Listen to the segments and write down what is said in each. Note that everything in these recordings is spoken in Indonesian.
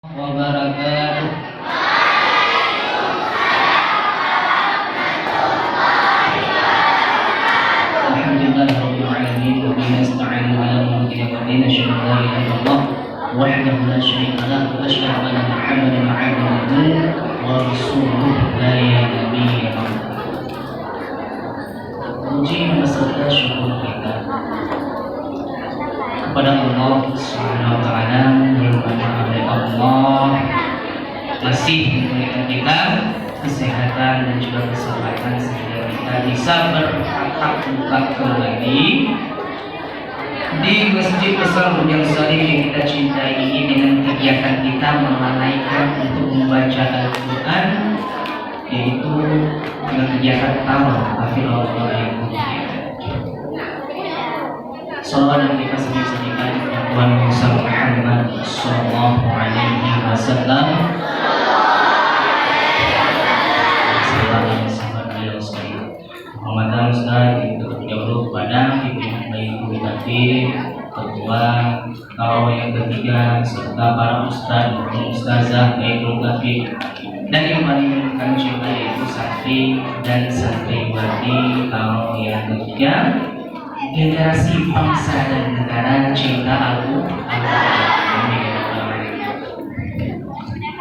Wabarakatuh. Alhamdulillahirabbil alamin wa bihi nasta'inu ala umuri din asyhadu an la ilaha illallah wahdahu la syarika lahu wa asyhadu anna Muhammadan abduhu wa rasuluhu la nabiyya ba'dahu. Puji beserta syukur kita kepada Allah Subhanahu wa taala yang mana oleh Allah masih memberikan kita kesehatan dan juga kesempatan sehingga kita bisa bertatap muka kembali di Masjid Besar Bujang Salim yang kita cintai ini dengan kegiatan kita melalaikan untuk membaca Al-Quran, yaitu dengan kegiatan tafsir Al-Quran. Salawat yang kita sendiri-sendirikan Tuhan Muhammad Sallallahu Alaihi Wasallam. Muhammad Ustaz itu dahulu kepada pimpinan Baik Tafsir, ketua, kawan yang ketiga, serta para ustaz dan ustazah Baik Tafsir, dan yang paling kami cintai yaitu santri dan santriwati kaum yang ketiga, generasi bangsa dan negara cinta Al-Quran.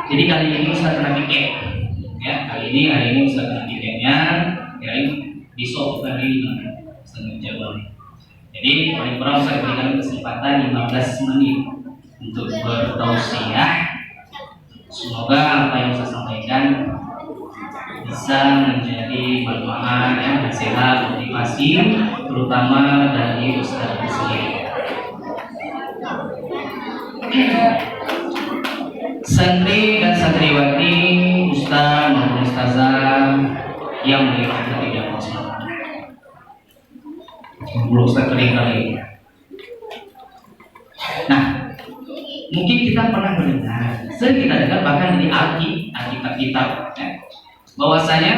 Jadi kali ini Ustaz kena piket, ya hari ini Ustaz kena piketnya, ya besok hari setengah Jawa. Jadi paling kurang saya berikan kesempatan 15 menit untuk bertausiah. Semoga apa yang saya sampaikan bisa menjadi manfaat dan nasihat motivasi, terutama dari Ustaz sendiri. Santri dan santriwati, Ustaz maupun Ustazah yang dirahmati Allah SWT. Belum Ustaz kering kali. Nah, mungkin kita pernah mendengar, sering kita dengar bahkan di Alkitab, ya, bahwasanya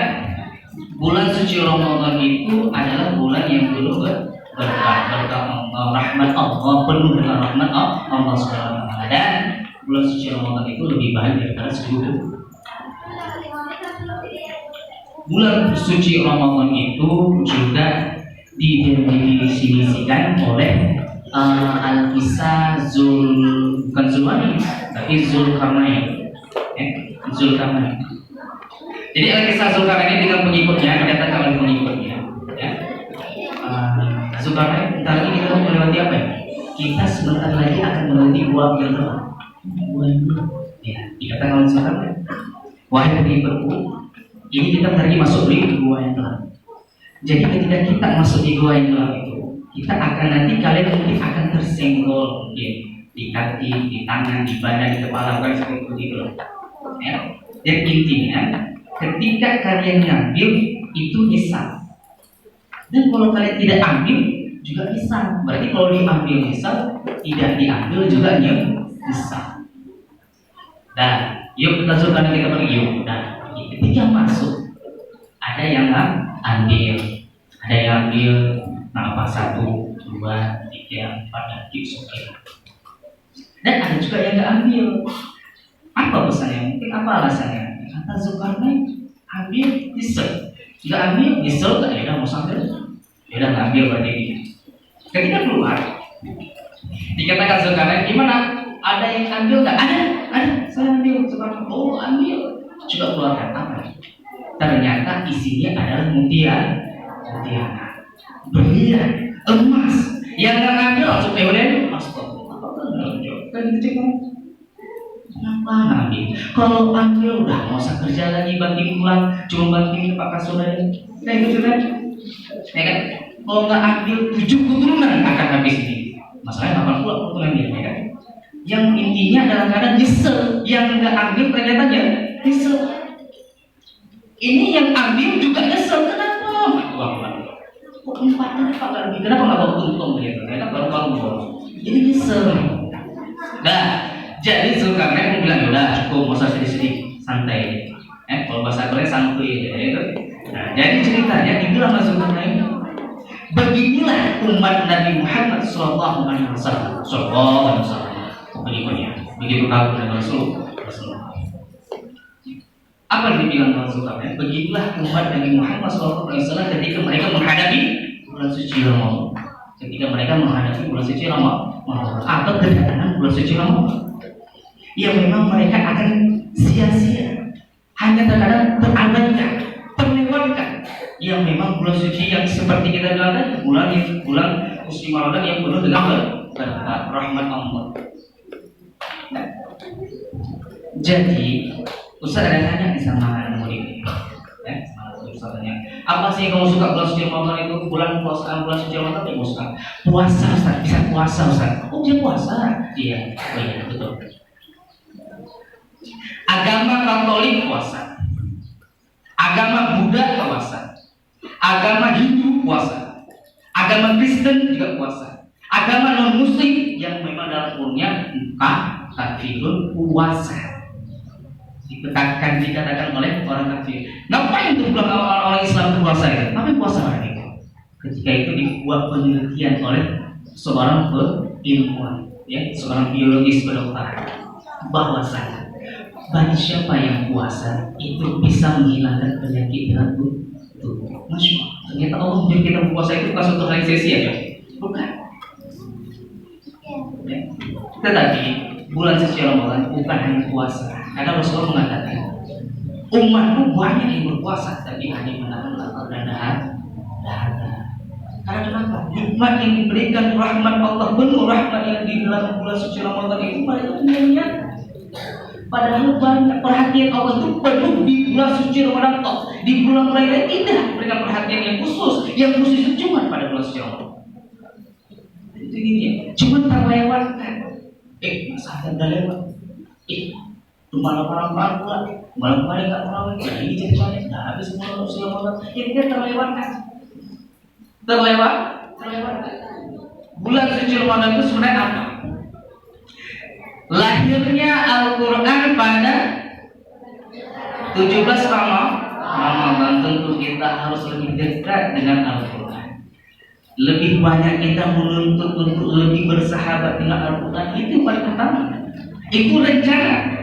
bulan suci Ramadan itu adalah bulan yang penuh berkah rahmat Allah, penuh dengan rahmat Allah Subhanahu wa taala, dan bulan suci Ramadan itu lebih baik daripada 10 bulan suci Ramadan itu juga didefinisikan oleh Al-Kisah bukan Zulwani, tapi Zulkarnain. Zulkarnain. Jadi Al-Kisah Zulkarnain dengan pengikutnya, didatangkan oleh pengikutnya. Ya. Zulkarnain, bentar lagi kita mau melewati apa ya? Kita sebentar lagi akan melewati gua yang ya, dikatakan oleh Zulkarnain. Wahai pengikutku, ini kita bentar lagi masuk di gua yang gelap. Jadi ketika kita masuk di gua yang gelap itu, kita akan nanti kalian mungkin akan tersenggol mungkin di kaki, di tangan, di badan, di kepala, bukan seperti itu loh. Ya. Dan intinya ketika kalian ngambil itu hisab. Dan kalau kalian tidak ambil juga hisab. Berarti kalau diambil hisab, tidak diambil juga hisab. Dan yuk kita suruh kita pergi yuk. Nah, ketika masuk ada yang ambil, ada yang ambil apa 1, 2, 3, 4 dan sampai. Dan ada juga yang nggak ambil. Apa pesannya? Mungkin apa alasannya? Kata Zulkarnain, ambil nyesel, nggak ambil nyesel, nggak ada mau sambil, ya udah nggak ambil berarti ini. Ketika keluar, dikatakan Zulkarnain, gimana? Ada yang ambil nggak? Ada, saya ambil. Zulkarnain, oh ambil. Coba keluarkan apa? Ternyata isinya adalah mutiara, berlian, emas. Yang nggak ambil langsung pemen, astagfirullah. Kan gitu kan? Kenapa ambil? Kalau ambil udah nggak usah kerja lagi, banting tulang, cuma banting pak kasur aja. Kayak gitu kan? Ya kan? Kalau nggak ambil 7 keturunan akan habis ini. Masalahnya 80 keturunan dia, ya kan? Yang intinya dalam keadaan nyesel, yang nggak ambil ternyata dia nyesel. Ini yang ambil juga nyesel. Kenapa? Kok empatnya Pak nggak lebih? Kenapa nggak bawa untung gitu? Karena baru jadi nyesel. Nah, jadi Zulkarnain bilang udah cukup, masa sedih-sedih, santai. Kalau bahasa Korea santuy gitu. Nah, jadi ceritanya dibilang sama Zulkarnain, beginilah umat Nabi Muhammad Sallallahu Alaihi Wasallam. Begitu kagum dengan Rasul. Apa yang dibilang Allah Subhanahu? Begitulah umat Nabi Muhammad SAW ketika mereka menghadapi bulan suci Ramadan. Ketika mereka menghadapi bulan suci Ramadan atau kedatangan bulan suci Ramadan, yang memang mereka akan sia-sia, hanya terkadang terabaikan, terlewatkan. Yang memang bulan suci yang seperti kita bilang tadi, bulan suci Ramadan yang penuh dengan berkat rahmat Allah. Nah, jadi Ustaz ada tanya sama murid, ya, sama Ustaz tanya, apa sih kamu suka bulan suci Ramadan itu? Bulan suci Ramadan ya Ustaz. Puasa Ustaz, bisa puasa Ustaz. Oh dia puasa? Iya, oh iya betul. Agama Katolik puasa, agama Buddha puasa, agama Hindu puasa, agama Kristen juga puasa, agama non Muslim yang memang dalam umurnya kafirun puasa. Dikatakan oleh orang kafir. Ngapain itu orang Islam itu puasa itu? Ngapain puasa orang itu? Ketika itu dibuat penelitian oleh seorang ilmuwan, ya, seorang biologis kedokteran, bahwasanya bagi siapa yang puasa itu bisa menghilangkan penyakit dalam tubuh. Masya Allah. Ternyata Allah menjadi kita berpuasa itu bukan suatu hal yang sia-sia, ya? Bukan. Ya. Tetapi bulan suci Ramadan bukan hanya puasa. Karena Rasulullah mengatakan umatku banyak yang berpuasa tapi hanya menahan lapar dan dahaga. Karena kenapa? Nikmat yang diberikan rahmat Allah, penuh rahmat yang di dalam bulan suci Ramadan itu mereka punya. Padahal banyak perhatian Allah itu penuh di bulan suci Ramadan. Di bulan lain tidak memberikan perhatian yang khusus itu cuma pada bulan suci Ramadan. Itu gini, cuma terlewatkan. Masa ada lewat? Malam pula, malam kemarin nggak terawih, ini jadi banyak, nggak habis semua suci Ramadan. Ini kan terlewatkan. Bulan suci Ramadan itu sebenarnya apa? Lahirnya Al-Quran pada 17 Ramadan. Tentu kita harus lebih dekat dengan Al-Quran. Lebih banyak kita menuntut untuk lebih bersahabat dengan Al-Quran. Itu paling pertama. Itu rencana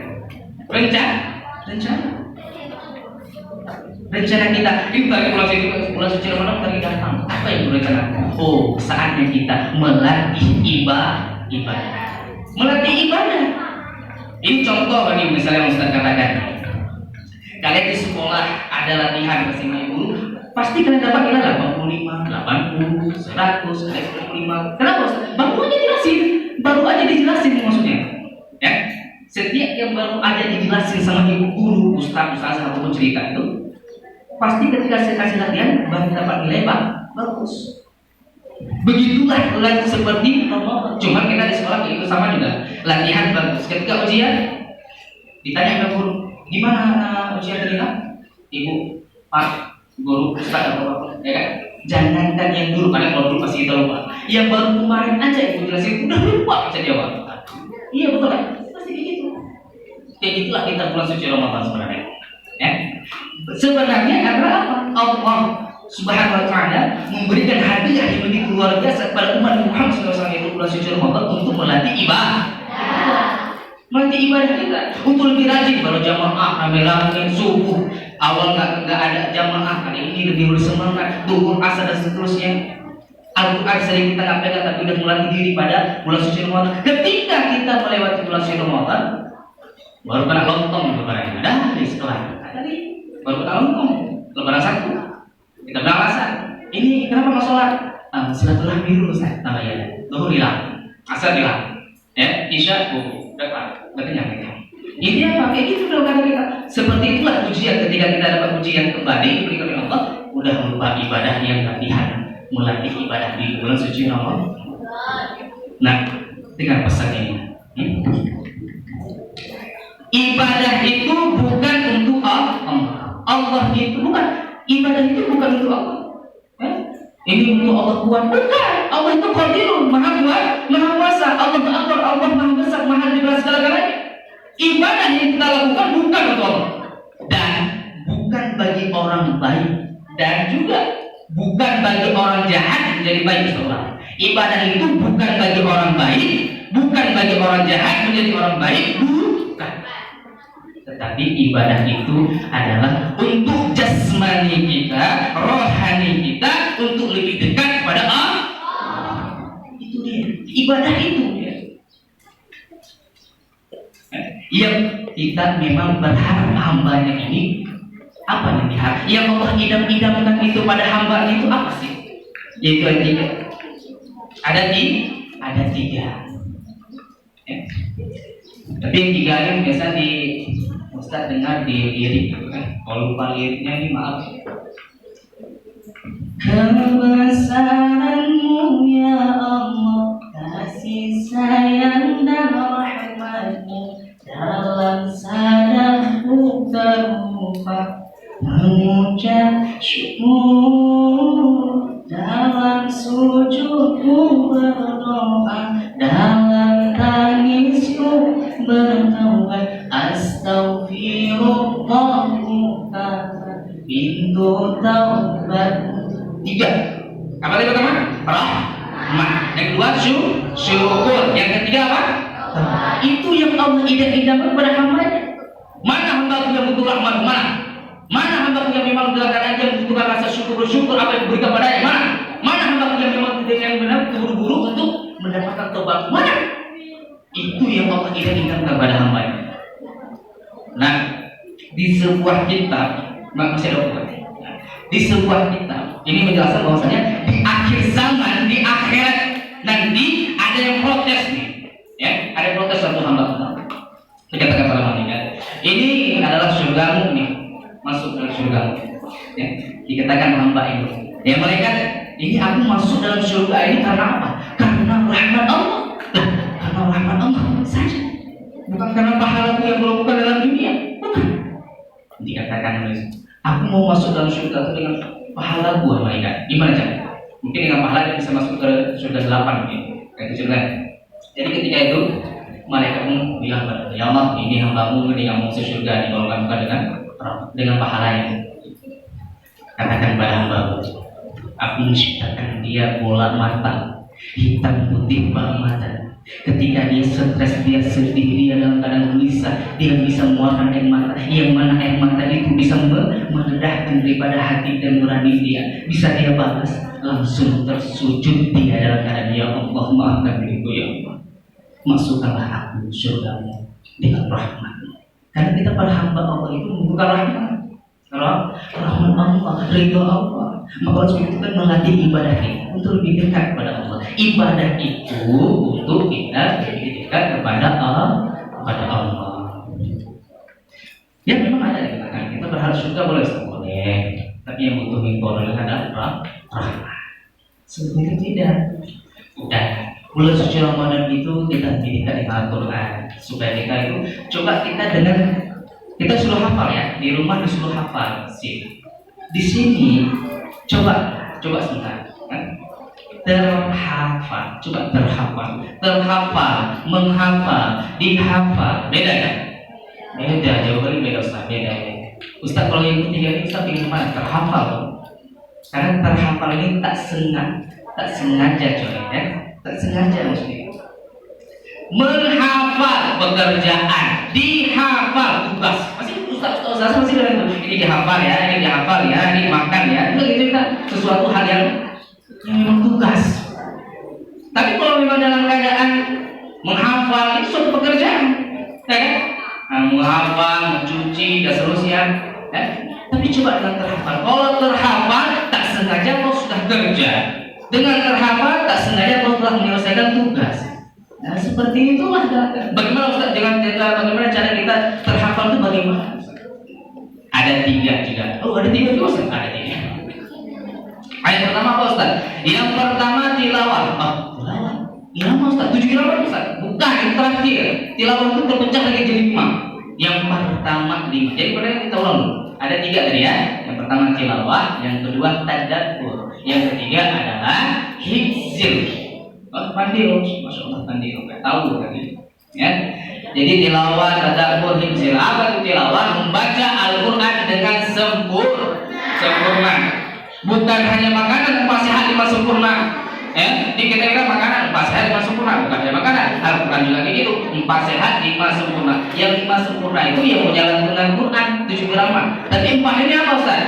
kita. Itu tadi bulan suci Ramadan tadi datang. Apa yang rencana? Oh, saatnya kita melatih ibadah. Melatih ibadah. Ini contoh bagi misalnya yang Ustaz katakan. Kalian di sekolah ada latihan bersama ibu, pasti kalian dapat nilai 85, 80, 100, 105. Kenapa Ustaz? Baru aja dijelasin maksudnya. Ya. Setiap yang baru aja dijelasin sama ibu guru, ustaz sama cerita itu, pasti ketika saya kasih latihan baru dapat nilai bagus. Begitulah seperti Ramadan. Cuma kita di sekolah itu sama juga. Latihan bagus. Ketika ujian ditanya sama guru, gimana ujian ternyata? Ibu, Pak, guru, ustaz atau apa? Ya kan? Jangankan yang dulu, karena kalau dulu pasti kita lupa. Yang baru kemarin aja ibu jelasin udah lupa bisa jawab. Iya betul kan? Pasti kayak gitu. Kayak gitulah kita bulan suci Ramadan sebenarnya. Ya. Sebenarnya karena apa? Allah Subhanahu wa ta'ala memberikan hadiah yang begitu luar biasa kepada umat Muhammad SAW yaitu bulan suci Ramadan untuk melatih ibadah. Melatih ibadah kita untuk lebih rajin. Kalau jamaah rame-rame subuh awal nggak ada jamaah, kali ini lebih bersemangat, duhur, asar dan seterusnya. Al-Quran sering kita nggak pegang tapi udah melatih diri pada bulan suci Ramadan. Ketika kita melewati bulan suci Ramadan baru kena lontong lebaran. Ada di setelah tadi baru kena lontong lebaran satu. Kita beralasan, ini kenapa nggak sholat? Silaturahmi dulu Ustaz, namanya. Duhur hilang, asar hilang, ya, isya dapat, kenyang. Ini apa? Kayak gitu dalam kata kita. Seperti itulah ujian ketika kita dapat ujian kembali diberikan oleh Allah, udah lupa ibadah yang latihan, melatih ibadah di bulan suci Ramadan. Nah, dengan pesan ini, ibadah itu bukan untuk Allah. Allah itu bukan. Ibadah itu bukan untuk Allah. Ini untuk Allah buat. Bukan. Allah itu Qadirun, Maha Kuat, Maha Kuasa. Allah Akbar, Allah Maha Besar, Maha Dibalik segala-galanya. Ibadah yang kita lakukan bukan untuk Allah. Dan bukan bagi orang baik. Dan juga bukan bagi orang jahat menjadi baik seorang. Ibadah itu bukan bagi orang baik, bukan bagi orang jahat menjadi orang baik. Bukan. Tetapi ibadah itu adalah untuk jasmani kita, rohani kita, untuk lebih dekat kepada Allah. Itu dia, ibadah itu dia. Yang kita memang berharap hambanya ini apa yang diharap? Yang Allah idam-idamkan itu pada hamba itu apa sih? Yaitu ada tiga. Ada tiga. Ya. Tapi yang tiga yang biasa di Ustaz dengar di lirik, kalau lupa liriknya ini maaf. Kebesaranmu ya Allah, kasih sayang dan rahmatmu dalam sadarku terlupa, mengucap syukur dalam sujudku berdoa, dalam tangisku bertaubat, astaghfirullah, pintu taubat. Tiga. Apa tadi pertama? Rahmat. Yang kedua syukur. Yang ketiga apa? Itu yang Allah idam-idamkan kepada hambanya. Mana hamba yang butuh rahmat? Mana hamba yang memang dalam keadaan dia membutuhkan rasa bersyukur apa yang diberikan padanya? Mana hamba yang memang yang benar terburu-buru untuk mendapatkan tobat? Mana? Itu yang Allah idam-idamkan kepada hambanya. Nah, di sebuah kitab masih ada umat. Di sebuah kitab ini menjelaskan bahwasanya di akhir zaman, di akhirat nanti ada yang protes nih, ya, ada yang protes satu hamba. Dikatakan para malaikat, ini adalah surgamu nih, masuk dalam surgamu. Ya, dikatakan hamba ini, ya malaikat, ini aku masuk dalam surga ini karena apa? Karena rahmat Allah. Karena rahmat Allah saja, bukan karena pahala yang melakukan dalam dunia. Bukan. Dikatakan aku mau masuk dalam surga itu dengan pahala gua malaikat. Gimana caranya? Mungkin dengan pahala dia bisa masuk ke surga 8 mungkin. Kayak gitu kan. Jadi ketika itu malaikat pun bilang kepada ya Allah, ini hambamu ini yang mau masuk surga, dibawakan dengan pahalanya. Katakan pada hambamu, aku menciptakan dia bola mata, hitam putih mata. Ketika dia stres, dia sedih, dia dalam keadaan gelisah, dia bisa mengeluarkan air mata, yang mana air mata itu bisa meredahkan daripada hati dan nurani dia. Bisa dia balas, langsung tersujud dia dalam keadaan ya Allah, maafkan diriku ya Allah, masukkanlah aku surgamu dengan rahmat. Karena kita para hamba Allah itu membuka rahmat. Kalau rahmat Allah, ridho Allah, maka harus kita melatih ibadah kita untuk lebih dekat kepada Allah. Ibadah itu untuk kita lebih dekat kepada Allah. Ya memang ada dikatakan kita berharap surga boleh, tapi yang butuh mengkorban adalah rahmat. Sebenarnya tidak. Udah bulan suci Ramadan itu kita dekat dengan Al-Quran supaya kita itu coba kita suruh hafal ya, di rumah disuruh hafal sih. Di sini coba sebentar. Terhafal, menghafal, dihafal, beda ya? Beda, jawabannya beda Ustaz, beda ya. Ustaz kalau yang ketiga ini Ustaz ingin mana? Terhafal. Karena terhafal ini tak sengaja coy ya, tak sengaja maksudnya. Menghafal pekerjaan, dihafal tugas. Masih Ustaz masih bilang ini dihafal ya, ini makan ya. Itu kita sesuatu hal yang memang tugas. Tapi kalau memang dalam keadaan menghafal itu suatu pekerjaan, ya kan? Menghafal, mencuci dan seterusnya. Ya? Tapi coba dengan terhafal. Kalau terhafal tak sengaja kau sudah kerja. Dengan terhafal tak sengaja kau telah menyelesaikan tugas. Nah seperti itulah. Bagaimana Ustaz? Bagaimana cara kita terhafal itu bagaimana? Ada 3 juga. Oh ada 3 juga Ustaz? Ada 3. Ayat pertama apa Ustaz? Yang pertama tilawah. Tilawah? Irama Ustaz? 7 irama Ustaz? Bukan, yang terakhir. Tilawah itu terpecah lagi jadi 5. Yang pertama 5. Jadi pada kita ulang dulu. Ada 3 tadi ya. Yang pertama tilawah, yang kedua tadabbur, yang ketiga adalah hifzil. Pandil, masya Allah pandil, nggak tahu tadi. Ya, jadi tilawah, tadabbur, hifzil. Apa itu tilawah? Membaca Al-Quran dengan sempurna. Bukan hanya makanan fasihat 5 sempurna, Ini kita kira makanan 4 sehat 5 sempurna, bukan hanya makanan. Al-Quran juga kayak gitu, 4 sehat 5 sempurna. Yang 5 sempurna itu yang mau jalan dengan Quran 7 irama. Tapi 4 ini apa Ustaz?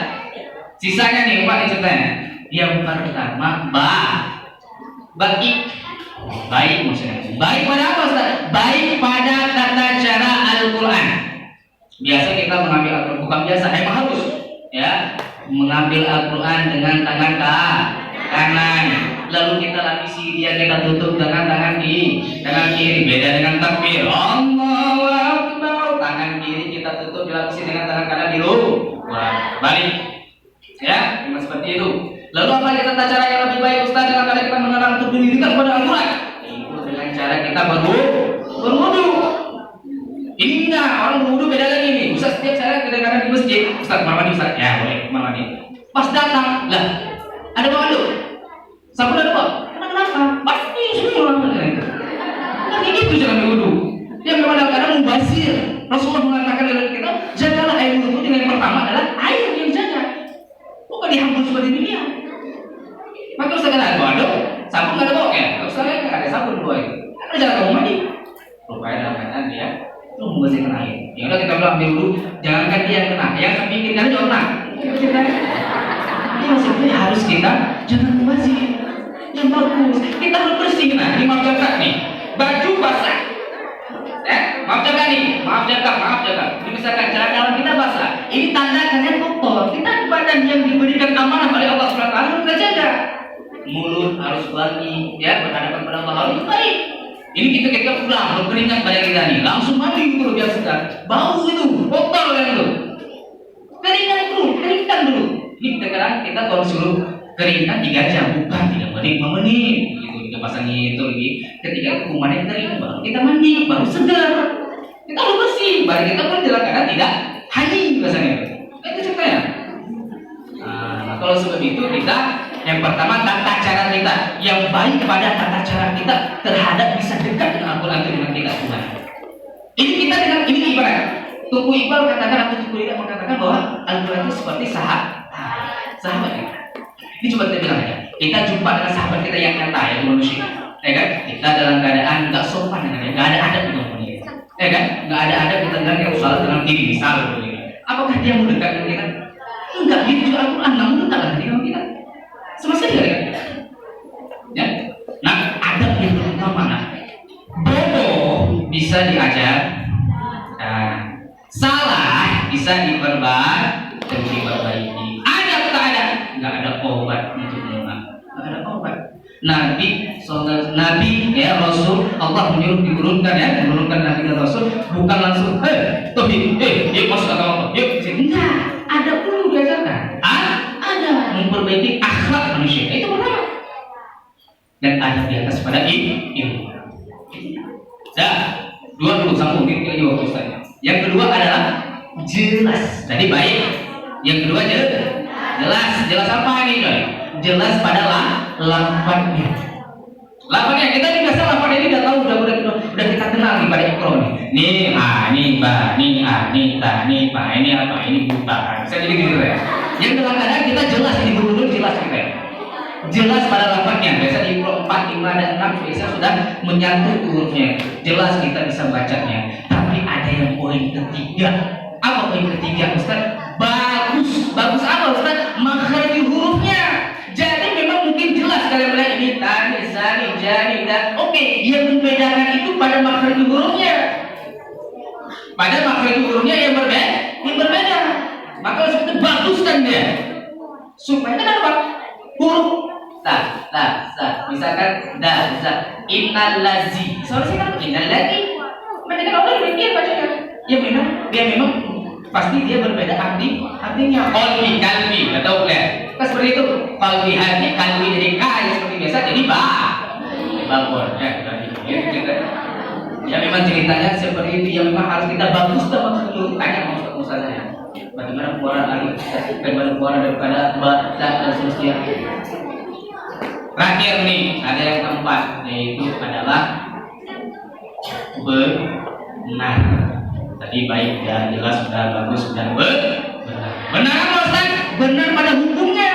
Sisanya nih 4 nih ceritanya. Yang pertama baik maksudnya. Baik pada apa Ustaz? Baik pada tata cara Al-Quran. Biasa kita mengambil Al-Quran, bukan biasa, emang harus ya mengambil Al-Quran dengan tangan kanan, lalu kita lapisi dia, kita tutup dengan tangan kiri. Beda dengan takbir Allahu Akbar, tangan kiri kita tutup dilapisi dengan tangan kanan di luar, balik ya, memang seperti itu. Lalu apa kita tata cara yang lebih baik Ustaz dengan cara kita mengarang untuk dirikan pada Al-Quran? Itu dengan cara kita berwudu. Ini enggak, orang berwudu beda lagi nih. Ustaz setiap saya kadang-kadang di masjid, Ustaz mandi Ustaz, ya boleh mandi. Pas datang, lah ada bawa lu, sabun ada bawa, kenapa? Pasti semua itu. Kan itu jangan berwudu. Yang memang kadang-kadang mubazir. Rasulullah mengatakan dalam kita, jagalah air wudu dengan yang pertama adalah air yang dijaga. Bukan dihampus seperti dunia. Maka Ustaz kata, aduh, sabun nggak ada bawa ya? Ustaz nggak ada sabun bawa itu. Karena jangan kamu mandi. Rupanya dalam keadaan dia itu membersihkan air. Ya udah kita bilang ambil dulu, jangankan dia yang kena, yang samping kan juga kena. Ini maksudnya harus kita jangan membazir. Yang bagus, kita harus bersih. Nah, ini maaf jaga nih, baju basah. Maaf jaga. Ini misalkan celana kita basah, ini tanda kalian kotor. Kita badan yang diberikan amanah oleh Allah SWT harus kita jaga. Mulut harus wangi, ya berhadapan pada Allah harus baik. Ini kita ketika pulang berkeringat pada kita nih, langsung mandi dulu biar sedar. Bau itu, kotor kan itu. Keringkan dulu. Ini sekarang kita kalau suruh keringkan 3 jam, bukan 3 menit, 5 menit. Gitu kita pasangin itu lagi. Ketika itu kumannya kering, baru kita mandi, baru segar. Kita harus bersih, baru kita pun dalam keadaan tidak hanyut biasanya. Itu ceritanya. Nah, kalau sebab itu kita yang pertama tata cara kita yang baik kepada tata cara kita terhadap bisa dekat dengan Al-Quran itu dengan kita Tuhan. Ini kita dengan ini ibarat Tuku Iqbal katakan atau Tuku Lidah mengatakan bahwa Al-Quran itu seperti sahabat kita. Ini coba kita bilang aja. Kita jumpa dengan sahabat kita yang nyata ya manusia, ya kan? Kita dalam keadaan nggak sopan dengan dia, nggak ada adab di ngomong dia, ya kan? Nggak ada adab kita dengan yang salah dengan diri misal begitu. Apakah dia mau dekat dengan kita? Enggak, gitu juga Al-Quran nggak mau dekat dengan kita. Sama sekali kan? Ya. Nah, adab yang terutama bodoh bisa diajar, salah bisa diperbaiki. Adab tak ada, nggak ada obat untuk mengulang. Nggak ada obat. Nabi ya Rasul Allah menurunkan Nabi dan Rasul bukan langsung tauhid masuk agama yuk enggak, ada perlu diajarkan. Ada memperbaiki akhlak manusia itu pertama, dan ada di atas pada ilmu. Dua dulu sambung ini waktu saya. Yang kedua adalah jelas. Tadi baik. Yang kedua jelas apa ini guys? Jelas pada lafadznya. Lafadznya kita ini biasa lafadznya ini udah tahu, udah kita kenal nih pada ikro nih. Nih ini ba, nih nih ta, nih pa, ini apa, ini buta. Bisa jadi gitu ya. Yang dalam keadaan kita jelas ini betul jelas kita ya. Jelas pada lafadznya. Biasa di ikro 4, 5 dan 6 biasa sudah menyatu hurufnya. Jelas kita bisa bacanya. Tapi ada yang poin ketiga. Apa poin ketiga Ustaz? Bagus apa Ustaz? Makhraj hurufnya. Jadi memang mungkin jelas kalian melihat ini tani, zani, jani, dan oke, yang membedakan itu pada makhraj hurufnya. Pada makhraj hurufnya yang berbeda. Maka harus kita baguskan dia. Supaya kenapa? Huruf misalkan innal lazi. Soalnya saya kan innal lazi. Mereka kan orang mikir bacanya. Ya memang pasti dia berbeda artinya. Qalbi, atau enggak? Pas seperti itu. Qalbi, hati, kalbi jadi kaya seperti biasa jadi babon. Ya memang ceritanya seperti itu. Yang memang harus kita bagus dalam seluruh tanya mau Ustaz-Ustaznya. Bagaimana keluaran daripada bata dan seterusnya. Terakhir nih, ada yang keempat, yaitu adalah benar. Tadi baik dan jelas, sudah bagus, sudah benar. Benar apa Ustaz? Benar pada hukumnya.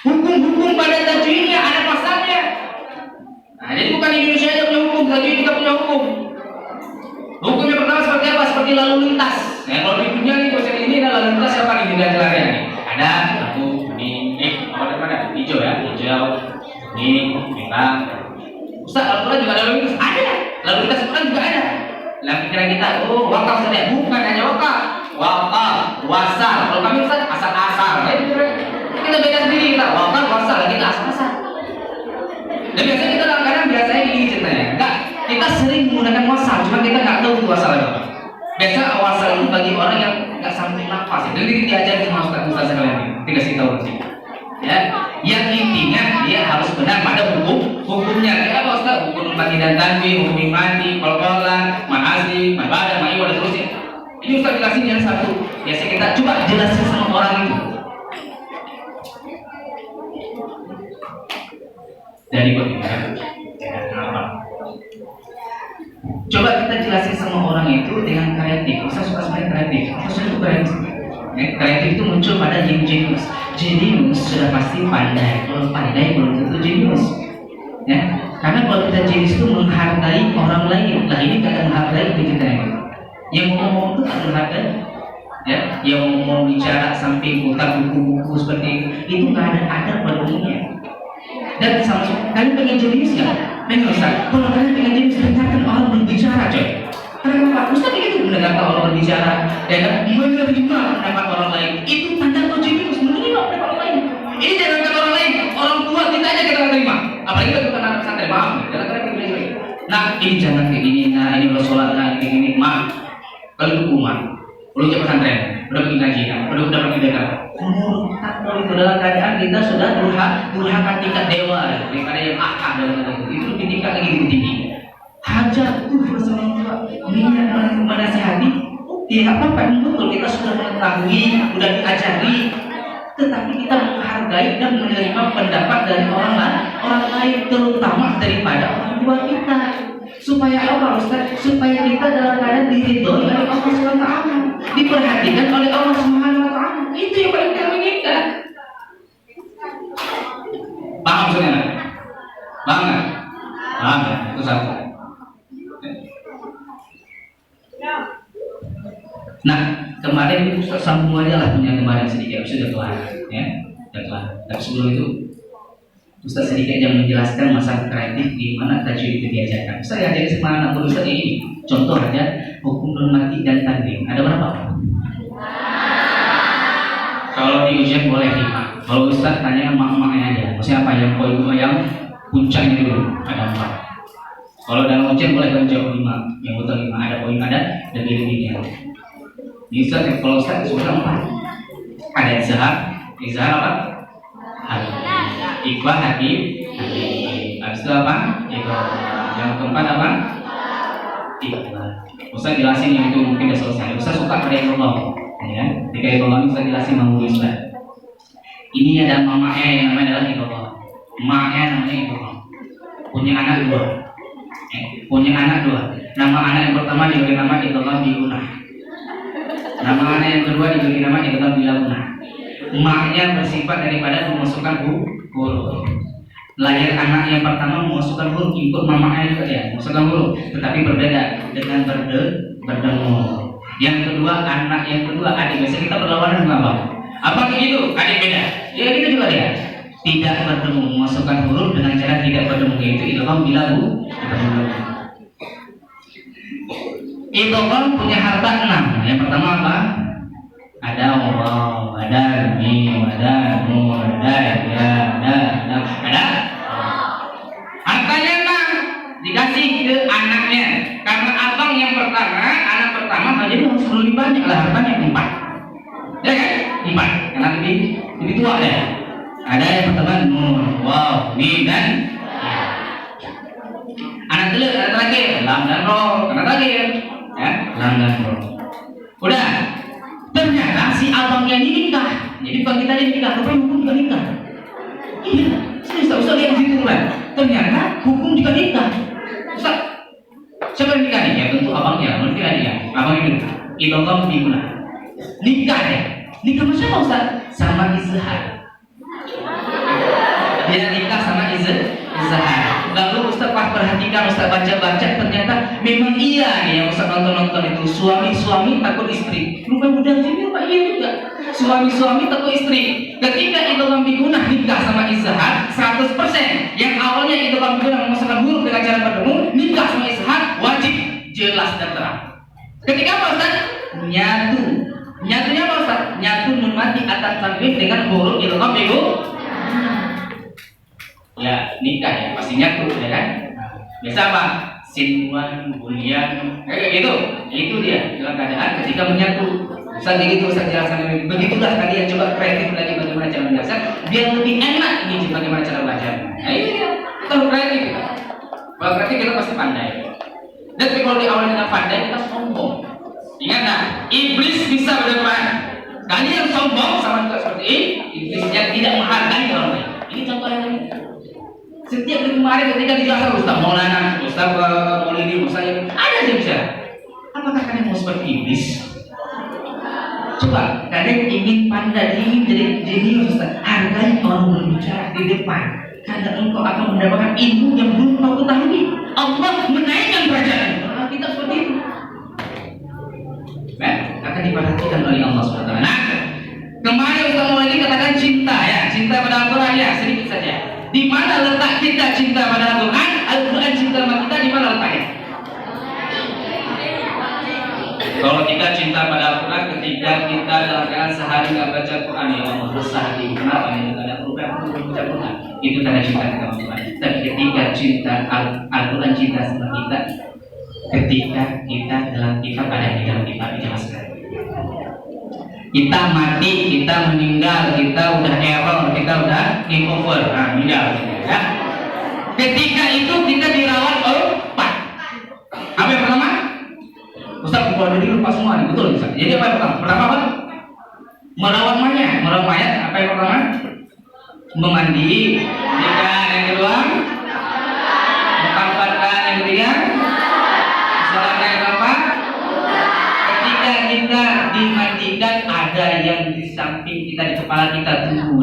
Hukum pada tajwidnya ada pasalnya. Nah, jadi bukan Indonesia aja punya hukum, tapi kita punya hukum. Hukum yang pertama seperti apa? Seperti lalu lintas. Ya, kalau di dunia nih proses ini ada lalu lintas siapa nih di jalan nih? Ada lampu kuning, apa namanya? Hijau ya, hijau, kuning, merah. Ustaz, Al-Quran juga ada lalu lintas. Ada. Lalu lintas Quran juga ada. Lah pikiran kita, oh wakaf saja, bukan hanya wakaf. Wakaf, wasal. Kalau kami Ustaz asal-asal. Kita beda sendiri kita. Wakaf, wasal, kita asal-asal. Dan biasanya kita kadang-kadang biasanya gini ceritanya. Enggak, kita sering menggunakan wasal, cuma kita nggak tahu itu wasal apa. Biasa wasal itu bagi orang yang nggak sambung nafas. Jadi diajarin sama ustaz sekalian. Dikasih tahu nanti. Ya, yang intinya dia harus benar pada hukumnya. Kayak apa Ustaz? Hukum mati dan tanwi, hukum mati, kolkolan, ma'asi, mabadah, ma'iwa dan seterusnya. Ini Ustaz jelasin yang satu. Biasa kita coba jelasin sama orang itu. Dari bagaimana? Coba kita jelasin sama orang itu dengan kreatif. Ustaz suka sebenarnya kreatif. Ustaz itu kreatif. Kreatif itu muncul pada jenius. Jenius sudah pasti pandai. Kalau pandai belum tentu jenius. Ya, karena kalau kita jenius itu menghargai orang lain. Nah ini kadang menghargai diri kita ini. Yang ngomong itu tak menghargai. Ya, yang mau bicara sampai putar buku-buku seperti itu nggak ada pada umumnya. Dan sama kalian pengen jenius nggak? Pengen Ustaz. Kalau kalian pengen jenius, dengarkan orang berbicara coy. Kenapa? Ustaz itu mendengarkan orang berbicara dan menerima pendapat orang lain. Itu tanda kau jenius, menerima pendapat orang lain. Ini jangan kata orang lain, orang tua kita aja kita nggak terima. Apalagi kita bukan anak pesantren, maaf. Jangan kita pilih. Nah ini jangan kayak gini, nah ini udah sholat, nah kayak gini, maaf. Kalau itu umat, perlu cepat pesantren, udah pergi ngaji, udah pergi dekat. Kalau itu dalam keadaan kita sudah durhaka tingkat dewa daripada yang akal dalam itu lebih tingkat lagi tinggi. Hajat tuh bersama tua niat menasihati. Tidak apa-apa betul kita sudah mengetahui, sudah diajari, tetapi kita menghargai dan menerima pendapat dari orang lain terutama daripada orang tua kita. Supaya apa Ustaz? Supaya kita dalam keadaan diridhoi oleh Allah Subhanahu wa taala, diperhatikan oleh Allah Subhanahu wa taala. Itu yang paling kita inginkan. Paham maksudnya? Paham nggak? Paham ya? Itu satu. Nah, kemarin Ustaz sambung aja lah punya kemarin sedikit, sudah kelar, ya, sudah kelar. Tapi sebelum itu Ustaz sedikit yang menjelaskan masalah kreatif di mana tajwid itu diajarkan. Ustaz ya, jadi sama anak Ustaz ini contoh aja hukum nun mati dan tanwin. Ada berapa? Kalau di ujian boleh 5. Kalau Ustaz tanya emak-emaknya aja. Maksudnya apa yang poin yang puncaknya dulu ada 4. Kalau dalam ujian boleh kan jawab 5. Yang betul 5 ada poin ada lebih-lebihnya. Di Ustaz kalau Ustaz sudah 4. Ada izhar apa? Ikhwah hati. Habis itu apa? Ikhwah. Yang keempat apa? Ikhwah. Ustaz jelasin yang itu mungkin sudah selesai. Ustaz suka pada ikhwah. Ya, ketika ikhwah Ustaz jelasin mau Ustaz. Ini ada mamanya yang namanya adalah ikhwah. Emaknya namanya ikhwah. Punya anak 2. Punya anak 2. Nama anak yang pertama diberi nama ikhwah Biunah. Nama anak yang kedua diberi nama ikhwah Bilaunah. Emaknya bersifat daripada memasukkan huruf. Lahir anak yang pertama memasukkan huruf, ikut mamanya juga ya, memasukkan huruf, tetapi berbeda dengan berdengung. Yang kedua anak yang kedua adik, biasanya kita berlawanan dengan apa? Apa gitu? Adik beda. Ya gitu juga dia. Tidak berdengung, memasukkan huruf dengan cara tidak berdengung, yaitu idgham bila berdengung. Idgham punya harta 6. Yang pertama apa? Ada waw, ada mim, ada nun, ada ya, ada. Hartanya 6 dikasih ke anaknya. Karena abang yang pertama, anak pertama, jadi harus lebih banyak lah hartanya 4. Ya kan? 4. Karena lebih tua ya. Ada yang pertama nun, waw, mim dan ya. Anak terakhir, lam dan ro. Anak terakhir, ya, lam dan ro. Udah. Ternyata si abangnya ini nikah. Jadi bukan kita yang nikah, tapi hukum juga nikah. Iya, Ustaz lihat di situ kan. Ternyata hukum juga nikah. Ustaz, siapa yang nikah nih? Ya tentu abangnya, nanti adiknya. Abang itu, idgham biguna. Nikah ya. Nikah sama siapa Ustaz? Sama izhar. Dia nikah sama izhar. Lalu Ustaz perhatikan, Ustaz baca-baca, ternyata memang iya nih yang Ustaz nonton-nonton itu suami takut istri. Mudah-mudahan ini Pak iya juga. Suami takut istri. Ketika itu dalam biguna nikah sama Izhar 100%. Yang awalnya itu dalam biguna memasukkan huruf dengan cara bertemu, nikah sama Izhar wajib jelas dan terang. Ketika apa Ustaz? Nyatunya apa Ustaz? Nyatu memati atas tanwin dengan huruf idgham itu. Ya nikah ya pasti nyatu ya kan? Biasa apa? Sinwan, bunyan, kayak gitu. Itu dia dalam keadaan ketika menyatu. Ustaz gitu, Ustaz jelaskan begitulah kalian coba kreatif lagi bagaimana cara menjelaskan biar lebih enak ini bagaimana cara belajar. Nah ini dia, kita kreatif. Kalau kreatif kita pasti pandai. Dan kalau di awal dengan pandai kita sombong. Ingat nah, iblis bisa berdepan. Kalian sombong sama juga seperti iblis yang tidak menghargai orang lain. Ini contohnya lagi. Setiap kemarin ketika dijelaskan Ustaz Maulana, Ustaz Maulidi, Ustaz yang ada aja bicara. Apakah kalian mau seperti iblis? Coba, kalian ingin pandai, ingin jadi jenius Ustaz. Hargai orang berbicara di depan. Karena engkau akan mendapatkan ilmu yang belum kau ketahui. Allah menaikkan derajat. Kita seperti itu. Nah, akan diperhatikan oleh Allah SWT. Nah, kemarin Ustaz Maulidi katakan cinta ya, cinta pada Al-Quran ya, sedikit saja. Di mana letak kita cinta pada Al-Quran? Al-Quran cinta sama kita di mana letaknya? Kalau kita cinta pada Al-Quran ketika kita dalam keadaan sehari nggak baca Quran ya Allah resah hati. Kenapa? Ya nggak ada perubahan untuk baca Quran. Itu tanda cinta kita sama Quran. Tapi ketika cinta Al-Quran cinta sama kita, ketika kita dalam kitab ada di dalam kitab dijelaskan. Kita mati, kita meninggal, kita udah error, kita udah game over, nah meninggal, ya. Ketika itu kita dirawat empat. Apa yang pertama? Ustaz bukan jadi lupa semua nih, betul Ustaz. Jadi apa yang pertama? Pertama apa? Merawat mayat. Apa yang pertama? Memandi. Yang kedua? Mengkampankan. Yang ketiga? Sholat yang keempat? Ketika kita dimandikan ada yang di samping kita di kepala kita tunggu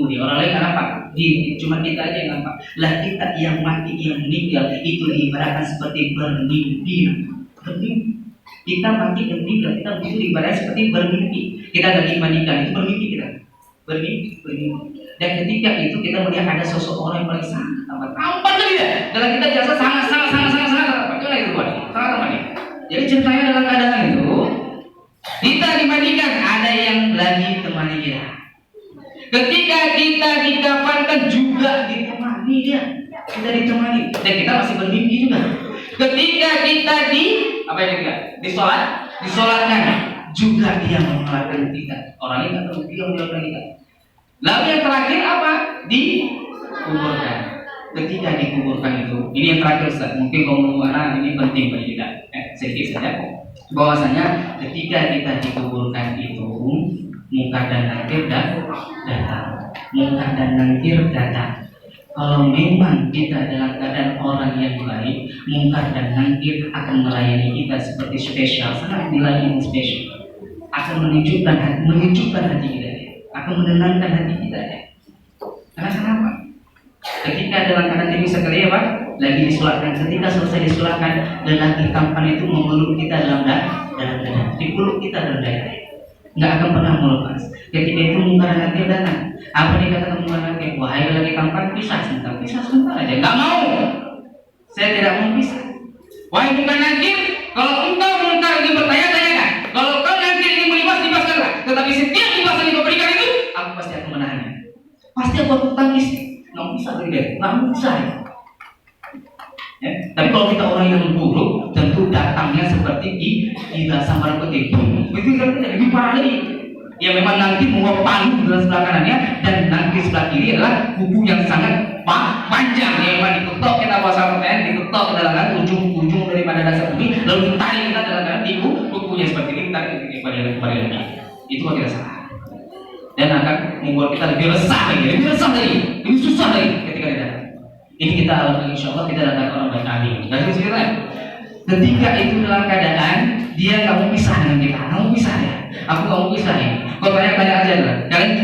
dia. Orang lain nggak nampak, cuma kita aja yang nampak. Lah kita yang mati yang meninggal itu diibaratkan seperti bermimpi. Kita mati dan meninggal kita itu diibaratkan seperti bermimpi. Kita ada dimandikan itu bermimpi kita. Bermimpi. Dan ketika itu kita melihat ada sosok orang yang paling sangat tampan tadi ya. Dalam kita biasa sangat tampan. Itu lagi buat sangat tampan ya. Jadi ceritanya dalam keadaan itu kita dimandikan ada yang lagi temani dia. Ketika kita dikafankan juga ditemani dia. Kita ditemani dan kita masih bermimpi juga. Ketika kita disolatkan juga dia mengeluarkan kita. Orang ini nggak tahu dia mengeluarkan kita. Lalu yang terakhir apa? Dikuburkan. Ketika dikuburkan itu, ini yang terakhir Ustaz. Mungkin karena ini penting bagi kita. Sedikit saja. Bahwasanya ketika kita dikuburkan itu muka dan nakir datang. Muka dan nakir datang. Kalau memang kita dalam keadaan orang yang baik, muka dan nakir akan melayani kita seperti spesial, sangat dilayani spesial. Akan menunjukkan hati kita, akan menenangkan hati kita. Karena kenapa? Ketika dalam keadaan ini sekali apa? Lagi disolatkan. Ketika selesai disolatkan, lelaki tampan itu memeluk kita dalam dada, dipeluk kita dalam dada. Nggak akan pernah melepas. Ketika itu muka dan nakir datang. Apa dikatakan muka dan nakir? Wahai lelaki tampan, pisah sebentar aja. Nggak mau. Saya tidak mau pisah. Wahai muka nakir, kalau engkau mengingkar lagi bertanya, tanyakan. Kalau kau nanti ingin libaskanlah. Tetapi setiap libas yang kau berikan itu, aku pasti akan menahannya. Pasti aku akan tangis. Nggak bisa deh, nggak bisa. Ya. Tapi kalau kita orang yang buruk, tentu datangnya seperti di sambaran petir. Itu lebih parah lagi. Ya memang nanti membawa palu di sebelah kanannya dan nanti sebelah kiri adalah kuku yang sangat panjang. Ya memang diketok kita bahasa pertanyaan, diketok ke dalam ujung daripada dasar bumi, lalu ditarik kita dalam kukunya seperti ini, ditarik kembali lagi. Itu kalau tidak salah. Dan akan membuat kita lebih resah lagi, lebih susah lagi ketika dia datang. Ini kita alami, insya Allah kita datang orang baik amin. Dan sebenarnya ketika itu dalam keadaan dia nggak mau pisah dengan kita, nggak mau pisah ya. Aku nggak mau pisah ya. Kau tanya aja lah. Kalian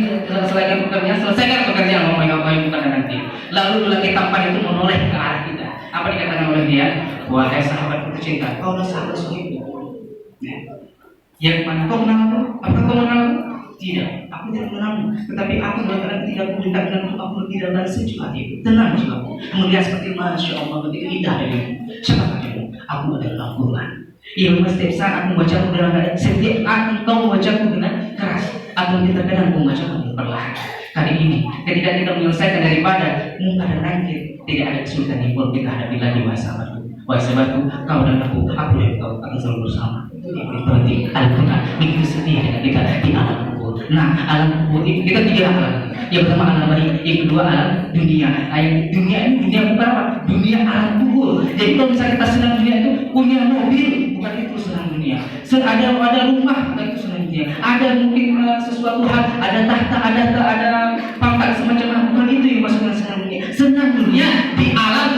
selesaikan pekerjaan, mau ngapain bukan nanti. Lalu lagi tampan itu menoleh ke arah kita. Apa dikatakan oleh dia? Wahai sahabatku tercinta, kau adalah sahabat sahibku. Ya. Yang mana kau mengenal aku? Apakah kau mengenal aku? Tidak, aku tidak mengenalmu. Tetapi aku mengatakan tidak minta dengan aku tidak dan sejuk hati. Tenang jiwaku. Melihat seperti Masya Allah begitu indah darimu. Siapa kamu? Aku adalah Al-Quran. Yang setiap saat aku membacamu dengan setiap engkau membacaku dengan keras. Aku terkadang membacamu dengan perlahan. Kali ini, ketika kita menyelesaikan daripada muka dan langit, tidak ada kesulitan yang perlu kita hadapi lagi, wahai sahabatku. Wahai sahabatku, kau dan aku dan kau akan selalu bersama. Itu penting. Al-Quran begitu setia dengan kita di alam kubur. Nah, alam kubur itu kita tiga alam. Yang pertama alam baik, yang kedua alam dunia. Yang dunia ini dunia bukan apa? Dunia alam kubur. Jadi kalau misalnya kita senang dunia itu punya mobil, bukan itu senang dunia. Ada rumah, bukan itu senang dunia. Ada mungkin sesuatu hal, ada tahta, ada pangkat semacam apa, bukan itu yang maksudnya senang dunia. Senang dunia di alam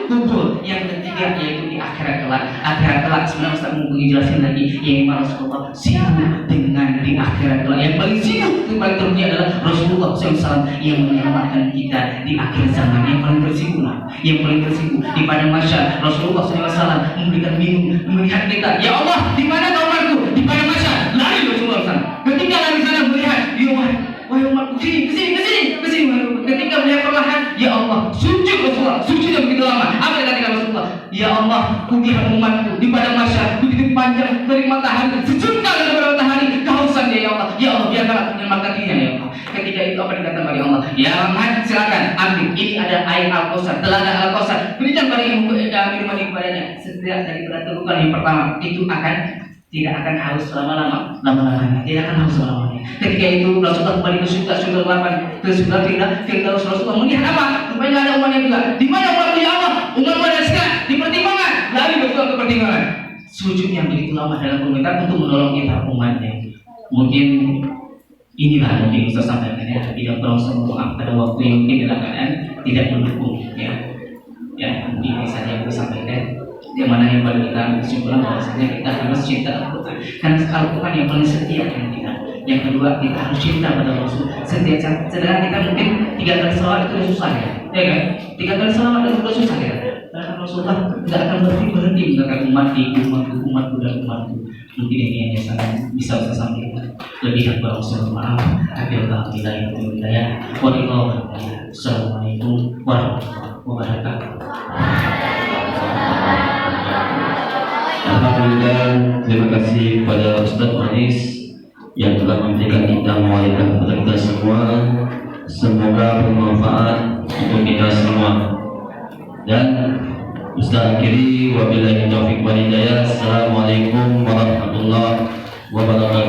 kubur. Yang ketiga yaitu di akhirat kelak. Akhirat kelak sebenarnya Ustaz mau menjelaskan lagi yang Rasulullah sibuk dengan di akhirat kelak. Yang paling sibuk, yang paling terdunia adalah Rasulullah SAW yang menyelamatkan kita di akhir zaman. Yang paling tersibuk, yang paling tersibuk di padang mahsyar. Rasulullah SAW memberikan minum, melihat kita. Ya Allah, di mana umatku? Di padang mahsyar. Lari Rasulullah SAW. Ketika lari sana melihat, ya wahai umatku, kesini. Ketika melihat perlahan, ya Allah, sujud Rasulullah, sujud yang begitu lama. Apa yang dikatakan Rasulullah? Ya Allah, kulihat umatku di padang mahsyar begitu panjang dari matahari, sejengkal daripada matahari, kehausan dia ya Allah. Ya Allah, biarkanlah menyelamatkan dia ya Allah. Ketika itu apa dikatakan oleh Allah? Ya Muhammad, silakan ambil. Ini ada air Al-Kausar, telaga Al-Kausar. Berikan pada ibu minuman kepadanya. Setiap daripada terluka yang pertama itu tidak akan haus lama-lamanya, tidak akan haus lama-lamanya. Ketika itu Rasulullah kembali ke surga 8 ke surga tidak Rasulullah melihat apa? Rupanya ada umatnya juga. Di mana umatnya ya Allah? Umat ada sekarang di pertimbangan, lari betul ke pertimbangan. Sujud yang begitu lama dalam permintaan untuk menolong kita umatnya. Mungkin inilah yang ingin saya sampaikan ya. Tidak tolong semua pada waktu yang mungkin dalam keadaan tidak mendukung ya. Ya, ini saja yang saya sampaikan. Yang mana yang paling kita kesimpulan bahwasanya kita harus cinta Al-Quran karena Al-Quran yang paling setia dengan kita. Yang kedua, kita harus cinta pada Rasul. Sedangkan kita mungkin 3 kali salawat itu susah ya kan? 3 kali salawat itu susah ya. Karena Rasulullah tidak akan berhenti mengatakan umatku dan umatku. Mungkin ini yang bisa saya sampaikan. Lebih dan kurang mohon maaf. Wabillahi hidayah. Wassalamualaikum warahmatullahi wabarakatuh. Alhamdulillah, terima kasih kepada Ustaz Anis yang telah memberikan kita mawaidah kepada kita semua. Semoga bermanfaat untuk kita semua. Dan Ustaz akhiri wabillahi taufiq wal hidayah. Assalamualaikum warahmatullahi wabarakatuh.